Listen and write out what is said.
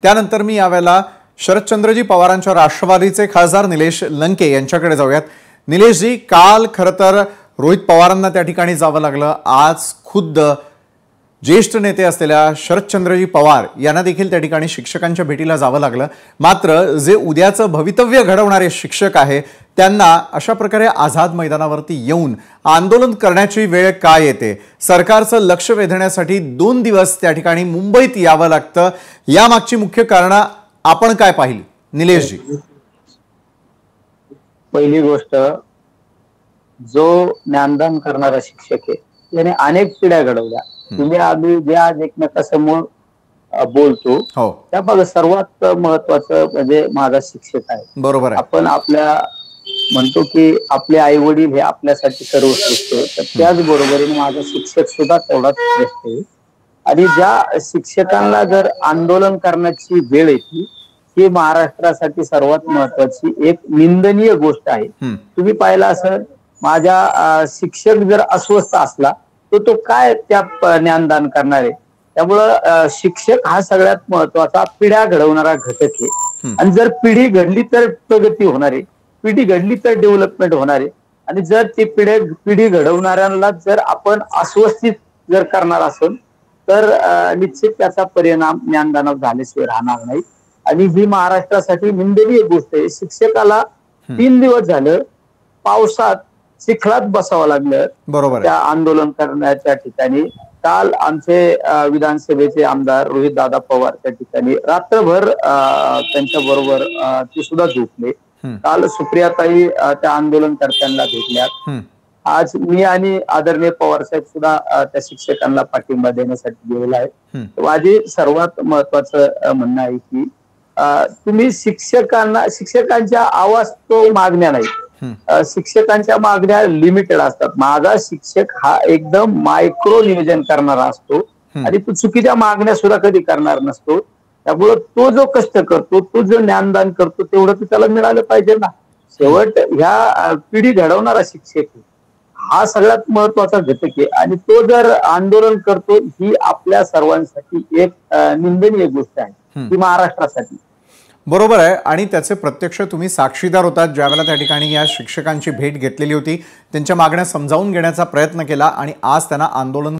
त्यानंतर मी यावेळेला शरदचंद्रजी पवारांच्या राष्ट्रवादीचे खासदार निलेश लंके यांच्याकडे जाऊयात। निलेशजी, काल खरं तर रोहित पवारांना त्या ठिकाणी जावं लागलं, आज खुद्द ज्येष्ठ नेते असलेल्या शरदचंद्रजी पवार यांना देखील त्या ठिकाणी शिक्षकांच्या भेटीला जावं लागलं। मात्र जे उद्याचं भवितव्य घडवणारे शिक्षक आहे त्यांना अशा प्रकारे आझाद मैदानावरती येऊन आंदोलन करण्याची वेळ काय येते? सरकारचं लक्ष वेधण्यासाठी 2 दिवस त्या ठिकाणी मुंबईत यावं लागतं, यामागची मुख्य कारणं आपण काय पाहिली निलेशजी? पहिली गोष्ट, जो ज्ञानदान करणारा शिक्षक आहे त्याने अनेक पिढ्या घडवल्या। तुम्ही आम्ही जे आज एकमेकांसमोर बोलतो त्यामध्ये सर्वात महत्वाचं म्हणजे माझा शिक्षक आहे। बरोबर आहे। आपण आपल्या म्हणतो की आपले आई वडील हे आपल्यासाठी सर्वश्रेष्ठ, तर त्याच बरोबरीने माझा शिक्षक सुद्धा तेवढाच श्रेष्ठ आहे। आणि ज्या शिक्षकांना जर आंदोलन करण्याची वेळ येते ही महाराष्ट्रासाठी सर्वात महत्वाची एक निंदनीय गोष्ट आहे। तुम्ही पाहिलं असं, माझा शिक्षक जर अस्वस्थ असला तर तो काय त्या ज्ञानदान करणार आहे? त्यामुळं शिक्षक हा सगळ्यात महत्वाचा पिढ्या घडवणारा घटक आहे। आणि जर पिढी घडली तर प्रगती होणार आहे, पिढी घडली तर डेव्हलपमेंट होणार आहे। आणि जर ती पिढी घडवणाऱ्यांना जर आपण अस्वस्थित जर करणार असेल तर निश्चित त्याचा परिणाम ज्ञानदानावर झाल्याशिवाय राहणार नाही। आणि ही महाराष्ट्रासाठी निंदनीय गोष्ट आहे। शिक्षकाला 3 दिवस झालं पावसात चिखलात बसावं लागलं बरोबर त्या आंदोलन करण्याच्या ठिकाणी। काल आमचे विधानसभेचे आमदार रोहित दादा पवार त्या ठिकाणी रात्रभर त्यांच्या बरोबर ते सुद्धा झोपले। काल सुप्रियाताई त्या आंदोलनकर्त्यांना भेटल्यात। आज मी आणि आदरणीय पवार साहेब सुद्धा त्या शिक्षकांना पाठिंबा देण्यासाठी गेलेला आहे। माझे सर्वात महत्वाचं म्हणणं आहे की तुम्ही शिक्षकांच्या आवाज तो मागण्या नाही, शिक्षकांच्या मागण्या लिमिटेड असतात। माझा शिक्षक हा एकदम मायक्रो नियोजन करणारा असतो आणि तो चुकीच्या मागण्या सुद्धा कधी करणार नसतो। त्यामुळे तो जो कष्ट करतो, तो जो ज्ञानदान करतो तेवढं तर त्याला मिळालं पाहिजे ना। शेवट ह्या पिढी घडवणारा शिक्षक हा सगळ्यात महत्वाचा घटक आहे आणि तो जर आंदोलन करतो ही आपल्या सर्वांसाठी एक निंदनीय गोष्ट आहे, ही महाराष्ट्रासाठी। बरोबर आहे। आणि त्याचे प्रत्यक्ष तुम्ही साक्षीदार होतात ज्यावेळेला त्या ठिकाणी या शिक्षकांची भेट घेतलेली होती, त्यांच्या मागण्या समजावून घेण्याचा प्रयत्न केला आणि आज त्यांना आंदोलन